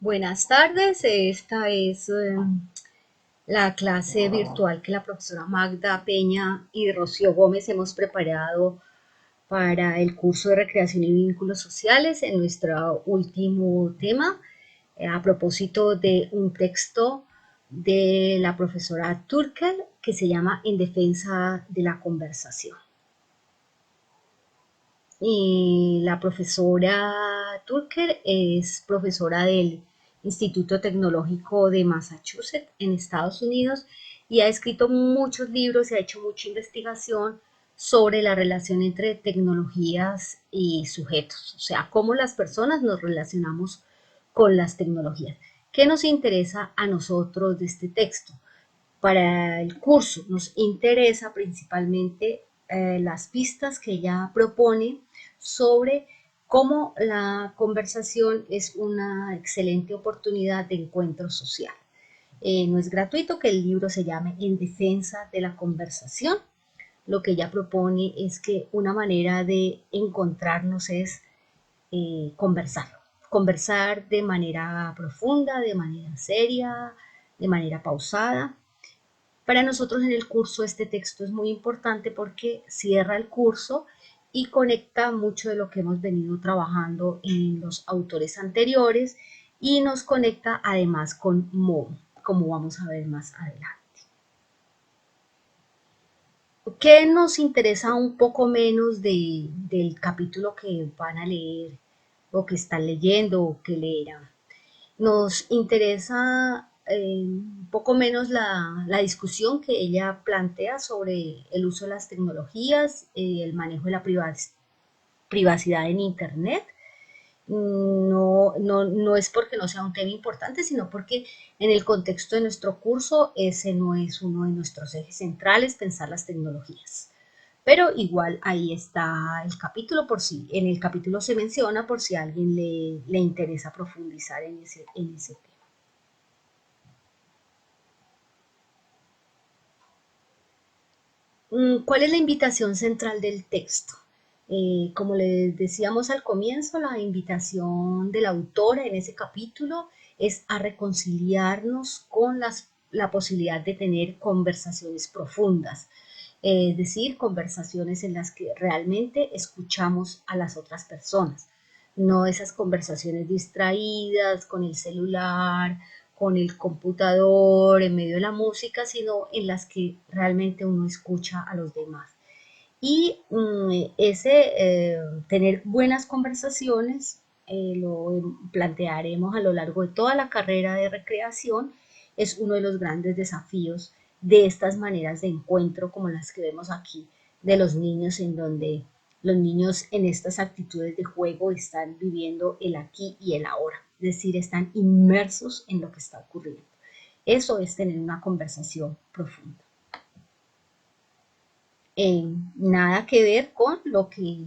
Buenas tardes, esta es la clase virtual que la profesora Magda Peña y Rocío Gómez hemos preparado para el curso de recreación y vínculos sociales en nuestro último tema, a propósito de un texto de la profesora Turkel que se llama En defensa de la conversación. Y la profesora Turker es profesora del Instituto Tecnológico de Massachusetts en Estados Unidos y ha escrito muchos libros y ha hecho mucha investigación sobre la relación entre tecnologías y sujetos, o sea, cómo las personas nos relacionamos con las tecnologías. ¿Qué nos interesa a nosotros de este texto? Para el curso nos interesa principalmente las pistas que ella propone sobre cómo la conversación es una excelente oportunidad de encuentro social. No es gratuito que el libro se llame En defensa de la conversación. Lo que ella propone es que una manera de encontrarnos es conversar. Conversar de manera profunda, de manera seria, de manera pausada. Para nosotros en el curso este texto es muy importante porque cierra el curso y conecta mucho de lo que hemos venido trabajando en los autores anteriores y nos conecta además con Mo, como vamos a ver más adelante. ¿Qué nos interesa un poco menos del capítulo que van a leer o que están leyendo o que leerán? Nos interesa un poco menos la discusión que ella plantea sobre el uso de las tecnologías, el manejo de la privacidad en Internet. No es porque no sea un tema importante, sino porque en el contexto de nuestro curso ese no es uno de nuestros ejes centrales, pensar las tecnologías. Pero igual ahí está el capítulo por si, en el capítulo se menciona por si a alguien le interesa profundizar en ese tema. ¿Cuál es la invitación central del texto? Como les decíamos al comienzo, la invitación de la autora en ese capítulo es a reconciliarnos con la posibilidad de tener conversaciones profundas, es decir, conversaciones en las que realmente escuchamos a las otras personas, no esas conversaciones distraídas con el celular, con el computador, en medio de la música, sino en las que realmente uno escucha a los demás. Y tener buenas conversaciones lo plantearemos a lo largo de toda la carrera de recreación, es uno de los grandes desafíos de estas maneras de encuentro como las que vemos aquí de los niños, en donde los niños en estas actitudes de juego están viviendo el aquí y el ahora, es decir, están inmersos en lo que está ocurriendo. Eso es tener una conversación profunda. Nada que ver con lo que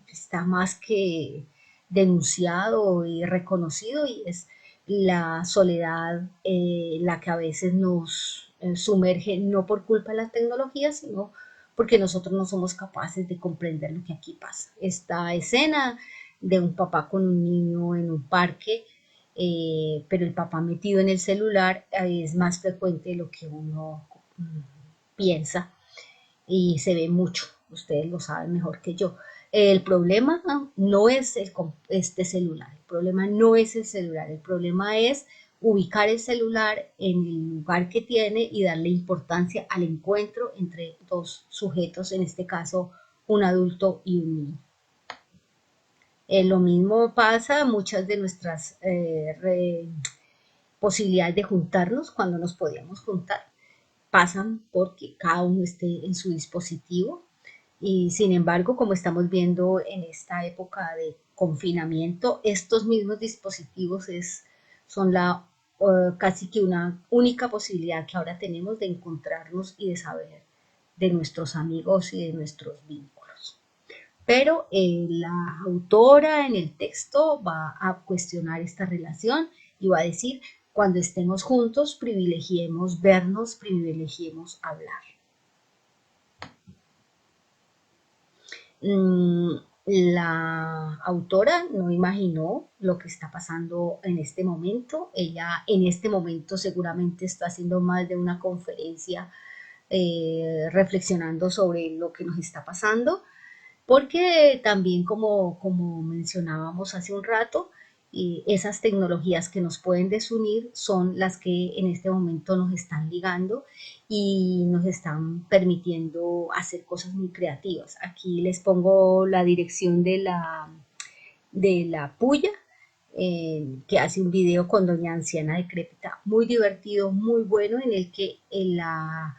está más que denunciado y reconocido, y es la soledad, la que a veces nos sumerge no por culpa de la tecnología, sino porque nosotros no somos capaces de comprender lo que aquí pasa. Esta escena de un papá con un niño en un parque, pero el papá metido en el celular, es más frecuente de lo que uno piensa y se ve mucho, ustedes lo saben mejor que yo. El problema no es este celular, el problema no es el celular, el problema es ubicar el celular en el lugar que tiene y darle importancia al encuentro entre dos sujetos, en este caso un adulto y un niño. Lo mismo pasa, muchas de nuestras posibilidades de juntarnos cuando nos podíamos juntar pasan porque cada uno esté en su dispositivo. Y sin embargo, como estamos viendo en esta época de confinamiento, estos mismos dispositivos son casi que una única posibilidad que ahora tenemos de encontrarnos y de saber de nuestros amigos y de nuestros vínculos. Pero la autora en el texto va a cuestionar esta relación y va a decir, cuando estemos juntos, privilegiemos vernos, privilegiemos hablar. La autora no imaginó lo que está pasando en este momento. Ella en este momento seguramente está haciendo más de una conferencia reflexionando sobre lo que nos está pasando, porque también como mencionábamos hace un rato, esas tecnologías que nos pueden desunir son las que en este momento nos están ligando y nos están permitiendo hacer cosas muy creativas. Aquí les pongo la dirección de la Puya, que hace un video con doña Anciana Decrépita, muy divertido, muy bueno, en el que la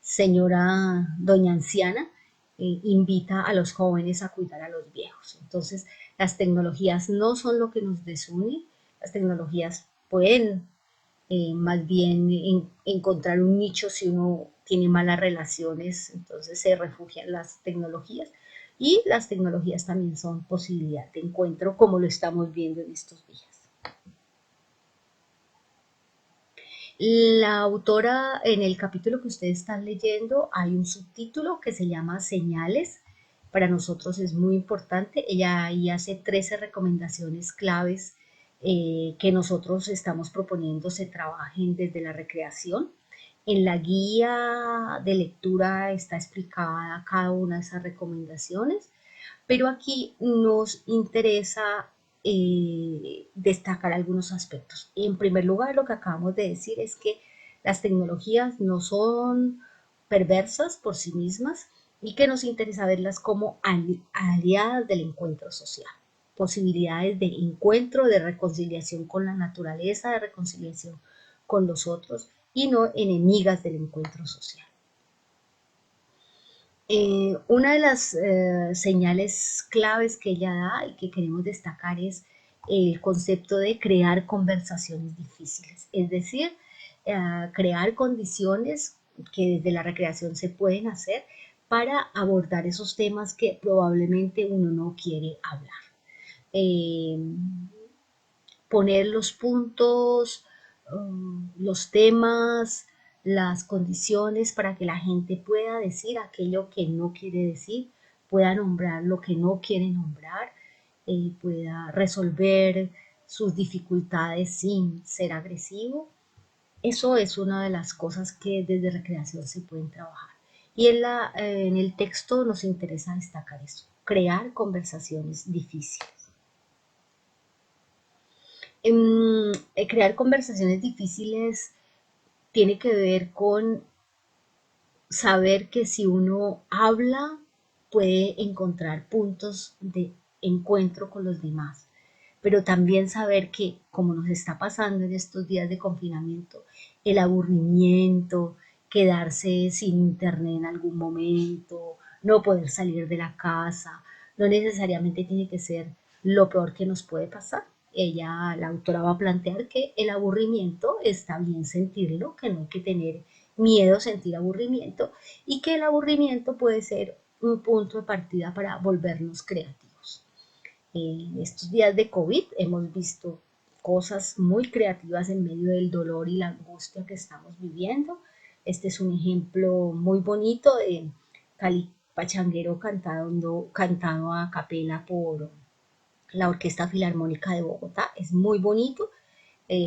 señora doña Anciana invita a los jóvenes a cuidar a los viejos. Entonces, las tecnologías no son lo que nos desune, las tecnologías pueden más bien encontrar un nicho si uno tiene malas relaciones, entonces se refugian las tecnologías. Y las tecnologías también son posibilidad de encuentro, como lo estamos viendo en estos días. La autora, en el capítulo que ustedes están leyendo, hay un subtítulo que se llama Señales. Para nosotros es muy importante. Ella ahí hace 13 recomendaciones claves que nosotros estamos proponiendo se trabajen desde la recreación. En la guía de lectura está explicada cada una de esas recomendaciones, pero aquí nos interesa destacar algunos aspectos. En primer lugar, lo que acabamos de decir es que las tecnologías no son perversas por sí mismas y que nos interesa verlas como aliadas del encuentro social, posibilidades de encuentro, de reconciliación con la naturaleza, de reconciliación con los otros y no enemigas del encuentro social. Una de las señales claves que ella da y que queremos destacar es el concepto de crear conversaciones difíciles, es decir, crear condiciones que desde la recreación se pueden hacer para abordar esos temas que probablemente uno no quiere hablar. Eh, Poner los puntos, los temas, las condiciones para que la gente pueda decir aquello que no quiere decir, pueda nombrar lo que no quiere nombrar, pueda resolver sus dificultades sin ser agresivo. Eso es una de las cosas que desde recreación se pueden trabajar. Y en el texto nos interesa destacar eso, crear conversaciones difíciles. Crear conversaciones difíciles tiene que ver con saber que si uno habla puede encontrar puntos de encuentro con los demás, pero también saber que, como nos está pasando en estos días de confinamiento, el aburrimiento, quedarse sin internet en algún momento, no poder salir de la casa, no necesariamente tiene que ser lo peor que nos puede pasar. Ella, la autora, va a plantear que el aburrimiento está bien sentirlo, que no hay que tener miedo a sentir aburrimiento y que el aburrimiento puede ser un punto de partida para volvernos creativos. En estos días de COVID hemos visto cosas muy creativas en medio del dolor y la angustia que estamos viviendo. Este es un ejemplo muy bonito de Cali Pachanguero cantado a capela por la Orquesta Filarmónica de Bogotá. Es muy bonito.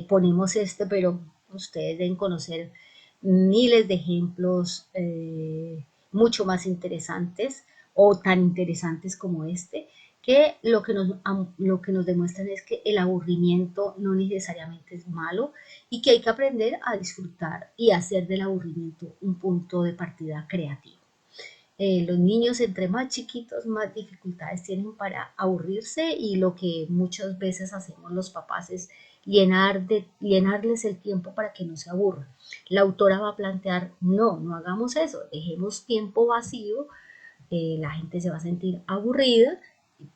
Ponemos este, pero ustedes deben conocer miles de ejemplos mucho más interesantes o tan interesantes como este, que lo que nos demuestran es que el aburrimiento no necesariamente es malo y que hay que aprender a disfrutar y hacer del aburrimiento un punto de partida creativo. Los niños entre más chiquitos más dificultades tienen para aburrirse y lo que muchas veces hacemos los papás es llenarles el tiempo para que no se aburran. La autora va a plantear, no hagamos eso, dejemos tiempo vacío, la gente se va a sentir aburrida,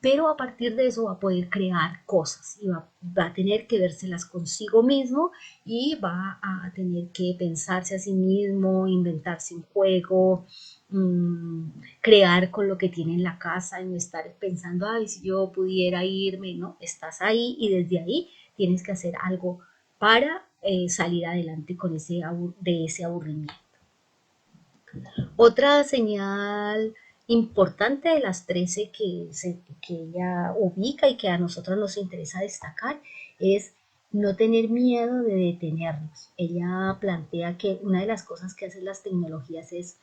pero a partir de eso va a poder crear cosas y va a tener que vérselas consigo mismo y va a tener que pensarse a sí mismo, inventarse un juego, mmm, crear con lo que tiene en la casa y no estar pensando, ay, si yo pudiera irme, no, estás ahí y desde ahí tienes que hacer algo para salir adelante con de ese aburrimiento. Otra señal importante de las 13 que ella ubica y que a nosotros nos interesa destacar es no tener miedo de detenernos. Ella plantea que una de las cosas que hacen las tecnologías es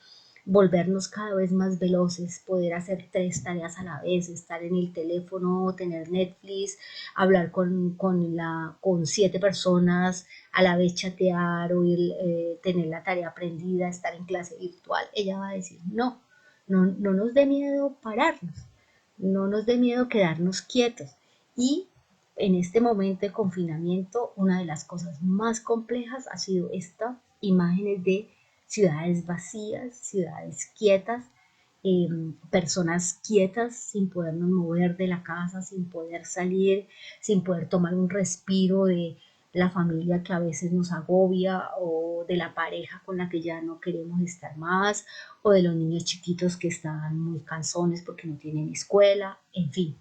volvernos cada vez más veloces, poder hacer 3 tareas a la vez, estar en el teléfono, tener Netflix, hablar con 7 personas, a la vez chatear o tener la tarea aprendida, estar en clase virtual. Ella va a decir, no, no nos dé miedo pararnos, no nos dé miedo quedarnos quietos. Y en este momento de confinamiento, una de las cosas más complejas ha sido estas imágenes de ciudades vacías, ciudades quietas, personas quietas sin podernos mover de la casa, sin poder salir, sin poder tomar un respiro de la familia que a veces nos agobia o de la pareja con la que ya no queremos estar más o de los niños chiquitos que están muy cansones porque no tienen escuela, en fin.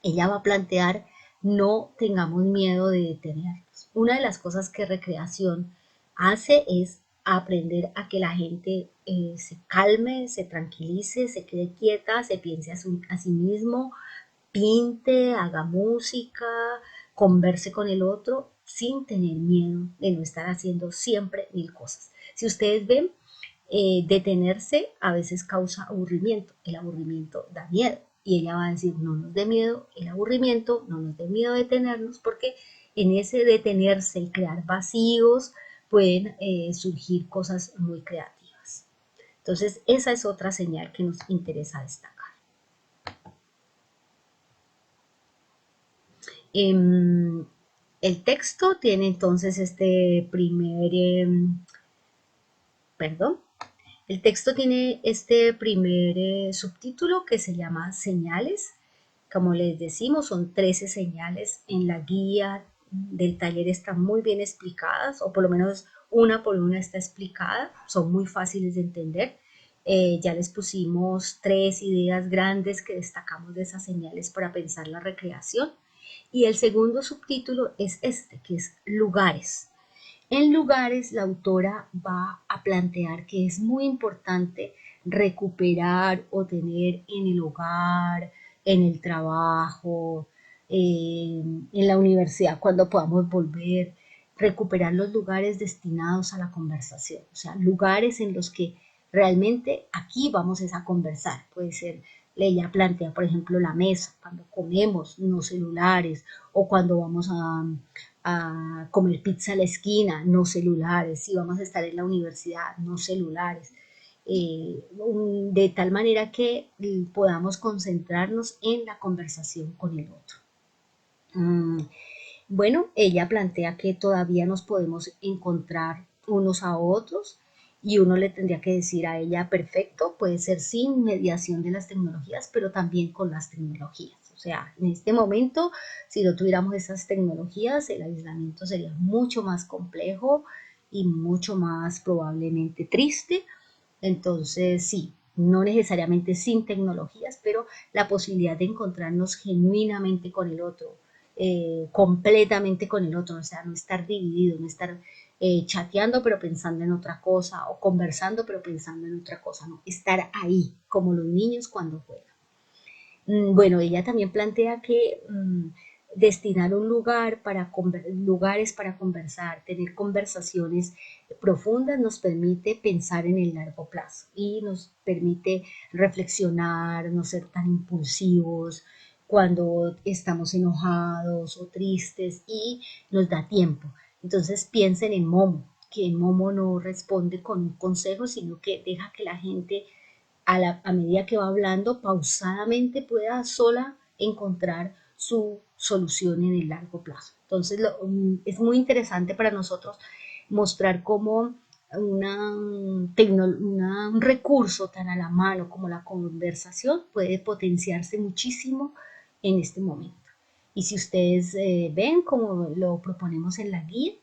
Ella va a plantear no tengamos miedo de detenernos. Una de las cosas que recreación hace es aprender a que la gente se calme, se tranquilice, se quede quieta, se piense a sí mismo, pinte, haga música, converse con el otro sin tener miedo de no estar haciendo siempre mil cosas. Si ustedes ven, detenerse a veces causa aburrimiento. El aburrimiento da miedo. Y ella va a decir, no nos dé miedo el aburrimiento, no nos dé miedo detenernos, porque en ese detenerse y crear vacíos pueden surgir cosas muy creativas. Entonces, esa es otra señal que nos interesa destacar. El texto tiene entonces perdón, el texto tiene este primer subtítulo que se llama señales. Como les decimos, son 13 señales. En la guía del taller están muy bien explicadas, o por lo menos una por una está explicada. Son muy fáciles de entender. Ya les pusimos 3 ideas grandes que destacamos de esas señales para pensar la recreación. Y el segundo subtítulo es este, que es lugares. En lugares, la autora va a plantear que es muy importante recuperar o tener en el hogar, en el trabajo, en la universidad, cuando podamos volver, recuperar los lugares destinados a la conversación, o sea, lugares en los que realmente aquí vamos a conversar. Puede ser, ella plantea, por ejemplo, la mesa, cuando comemos, no celulares, o cuando vamos a comer pizza a la esquina, no celulares, si vamos a estar en la universidad, no celulares, de tal manera que podamos concentrarnos en la conversación con el otro. Bueno, ella plantea que todavía nos podemos encontrar unos a otros y uno le tendría que decir a ella, perfecto, puede ser sin mediación de las tecnologías, pero también con las tecnologías. O sea, en este momento, si no tuviéramos esas tecnologías, el aislamiento sería mucho más complejo y mucho más probablemente triste. Entonces, sí, no necesariamente sin tecnologías, pero la posibilidad de encontrarnos genuinamente con el otro, completamente con el otro, o sea, no estar dividido, no estar chateando pero pensando en otra cosa o conversando pero pensando en otra cosa, no, estar ahí, como los niños cuando juegan. Bueno, ella también plantea que destinar un lugares para conversar, tener conversaciones profundas nos permite pensar en el largo plazo y nos permite reflexionar, no ser tan impulsivos cuando estamos enojados o tristes y nos da tiempo. Entonces piensen en Momo, que Momo no responde con un consejo, sino que deja que la gente a medida que va hablando, pausadamente pueda sola encontrar su solución en el largo plazo. Entonces, es muy interesante para nosotros mostrar cómo un recurso tan a la mano como la conversación puede potenciarse muchísimo en este momento. Y si ustedes ven como lo proponemos en la guía,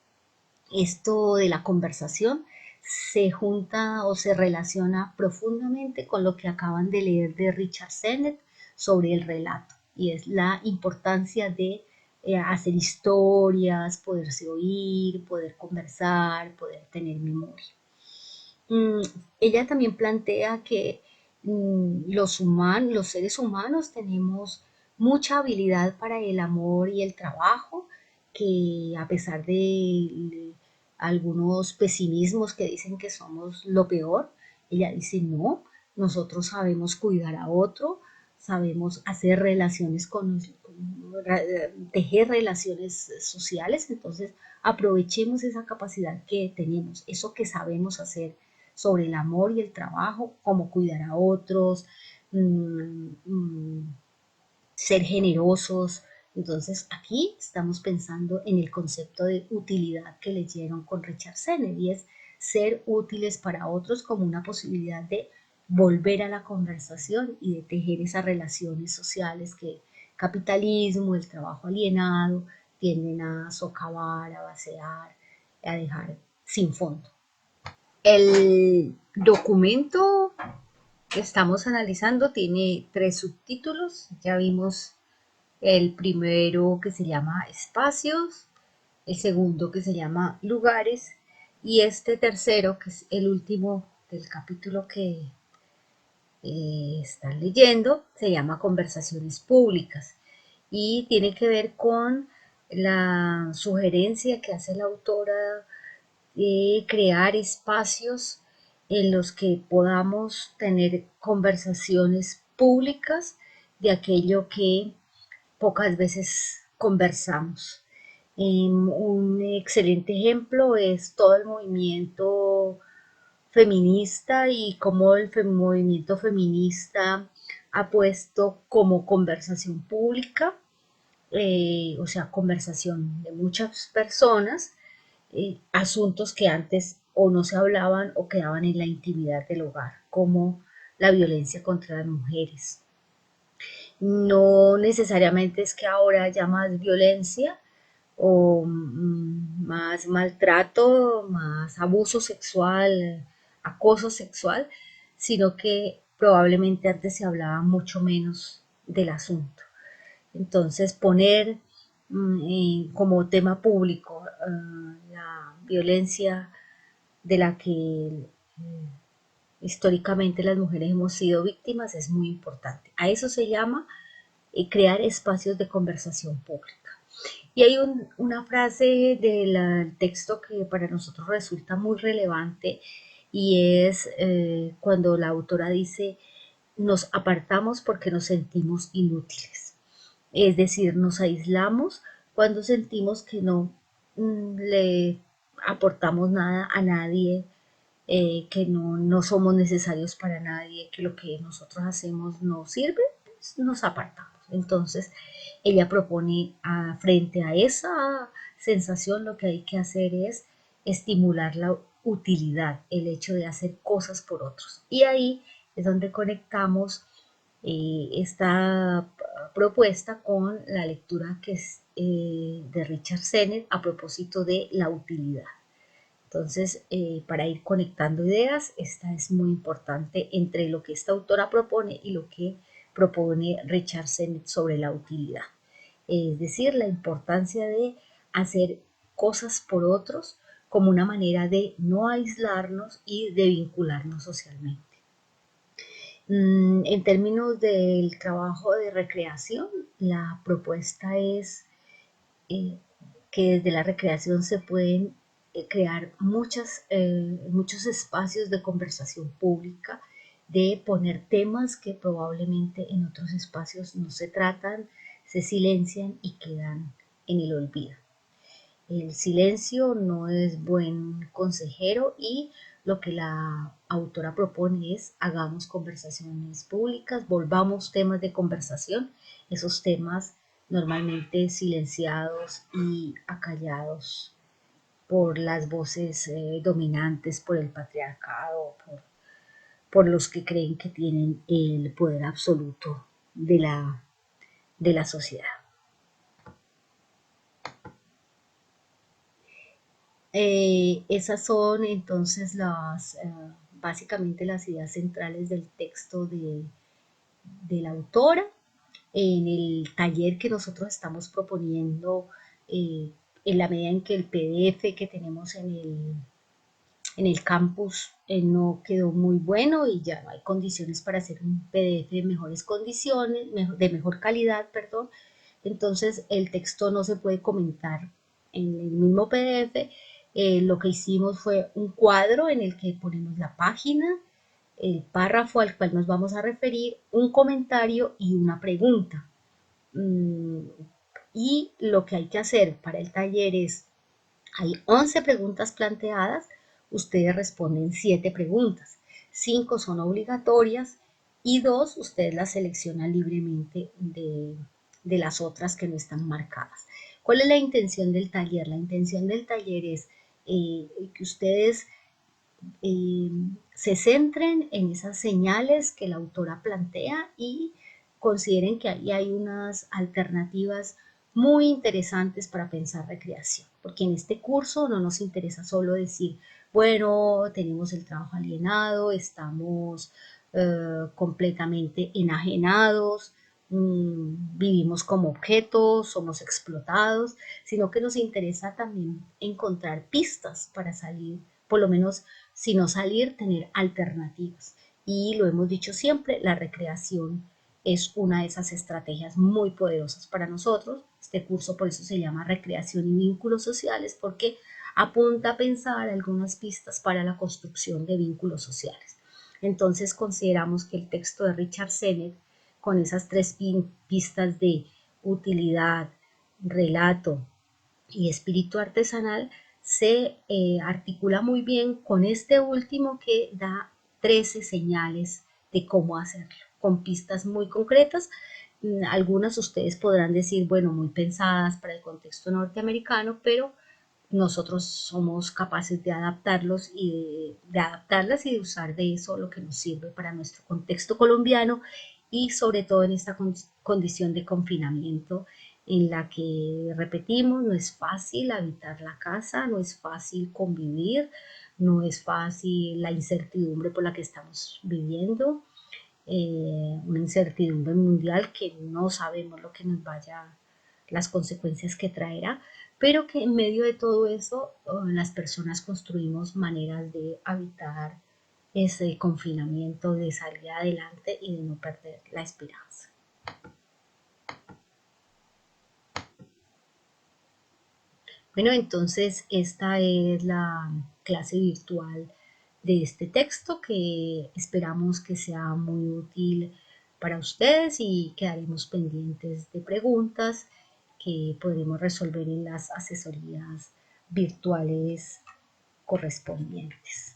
esto de la conversación se junta o se relaciona profundamente con lo que acaban de leer de Richard Sennett sobre el relato y es la importancia de hacer historias, poderse oír, poder conversar, poder tener memoria. Ella también plantea que los seres humanos tenemos mucha habilidad para el amor y el trabajo, que a pesar de algunos pesimismos que dicen que somos lo peor, ella dice no, nosotros sabemos cuidar a otro, sabemos hacer relaciones tejer relaciones sociales, entonces aprovechemos esa capacidad que tenemos, eso que sabemos hacer sobre el amor y el trabajo, cómo cuidar a otros, mmm, ser generosos. Entonces aquí estamos pensando en el concepto de utilidad que leyeron con Richard Sennett y es ser útiles para otros como una posibilidad de volver a la conversación y de tejer esas relaciones sociales que el capitalismo, el trabajo alienado tienden a socavar, a vaciar, a dejar sin fondo. El documento que estamos analizando tiene 3 subtítulos. Ya vimos el primero que se llama espacios, el segundo que se llama lugares y este tercero que es el último del capítulo que están leyendo se llama conversaciones públicas y tiene que ver con la sugerencia que hace la autora crear espacios en los que podamos tener conversaciones públicas de aquello que pocas veces conversamos. Un excelente ejemplo es todo el movimiento feminista y cómo el movimiento feminista ha puesto como conversación pública, o sea, conversación de muchas personas, asuntos que antes o no se hablaban o quedaban en la intimidad del hogar, como la violencia contra las mujeres. No necesariamente es que ahora haya más violencia o más maltrato, más abuso sexual, acoso sexual, sino que probablemente antes se hablaba mucho menos del asunto. Entonces, poner como tema público la violencia de la que históricamente las mujeres hemos sido víctimas es muy importante. A eso se llama crear espacios de conversación pública. Y hay una frase del texto que para nosotros resulta muy relevante y es cuando la autora dice, nos apartamos porque nos sentimos inútiles. Es decir, nos aislamos cuando sentimos que no le aportamos nada a nadie, que no somos necesarios para nadie, que lo que nosotros hacemos no sirve, pues nos apartamos. Entonces, ella propone frente a esa sensación lo que hay que hacer es estimular la utilidad, el hecho de hacer cosas por otros. Y ahí es donde conectamos esta propuesta con la lectura que es de Richard Sennett a propósito de la utilidad. Entonces, para ir conectando ideas, esta es muy importante entre lo que esta autora propone y lo que propone Richard Sennett sobre la utilidad. Es decir, la importancia de hacer cosas por otros como una manera de no aislarnos y de vincularnos socialmente. En términos del trabajo de recreación, la propuesta es que desde la recreación se pueden crear muchos espacios de conversación pública, de poner temas que probablemente en otros espacios no se tratan, se silencian y quedan en el olvido. El silencio no es buen consejero y lo que la autora propone es hagamos conversaciones públicas, volvamos temas de conversación, esos temas normalmente silenciados y acallados por las voces dominantes, por el patriarcado, por los que creen que tienen el poder absoluto de la sociedad. Esas son entonces básicamente las ideas centrales del texto de la autora. En el taller que nosotros estamos proponiendo, en la medida en que el PDF que tenemos en el campus no quedó muy bueno y ya no hay condiciones para hacer un PDF de mejores condiciones, de mejor calidad, perdón. Entonces el texto no se puede comentar en el mismo PDF. Lo que hicimos fue un cuadro en el que ponemos la página, el párrafo al cual nos vamos a referir, un comentario y una pregunta. Y lo que hay que hacer para el taller es, hay 11 preguntas planteadas, ustedes responden 7 preguntas, 5 son obligatorias y 2 ustedes las seleccionan libremente de las otras que no están marcadas. ¿Cuál es la intención del taller? La intención del taller es que ustedes se centren en esas señales que la autora plantea y consideren que ahí hay unas alternativas muy interesantes para pensar recreación, porque en este curso no nos interesa solo decir, bueno, tenemos el trabajo alienado, estamos completamente enajenados, vivimos como objetos, somos explotados, sino que nos interesa también encontrar pistas para salir, por lo menos si no salir, tener alternativas. Y lo hemos dicho siempre, la recreación es una de esas estrategias muy poderosas para nosotros. Este curso por eso se llama Recreación y Vínculos Sociales, porque apunta a pensar algunas pistas para la construcción de vínculos sociales. Entonces consideramos que el texto de Richard Sennett, con esas 3 pistas de utilidad, relato y espíritu artesanal, se articula muy bien con este último que da 13 señales de cómo hacerlo, con pistas muy concretas. Algunas ustedes podrán decir, bueno, muy pensadas para el contexto norteamericano, pero nosotros somos capaces de adaptarlos y de adaptarlas y de usar de eso lo que nos sirve para nuestro contexto colombiano y sobre todo en esta condición de confinamiento en la que, repetimos, no es fácil habitar la casa, no es fácil convivir, no es fácil la incertidumbre por la que estamos viviendo, una incertidumbre mundial que no sabemos lo que nos vaya, las consecuencias que traerá, pero que en medio de todo eso las personas construimos maneras de habitar ese confinamiento, de salir adelante y de no perder la esperanza. Bueno, entonces esta es la clase virtual de este texto que esperamos que sea muy útil para ustedes y quedaremos pendientes de preguntas que podremos resolver en las asesorías virtuales correspondientes.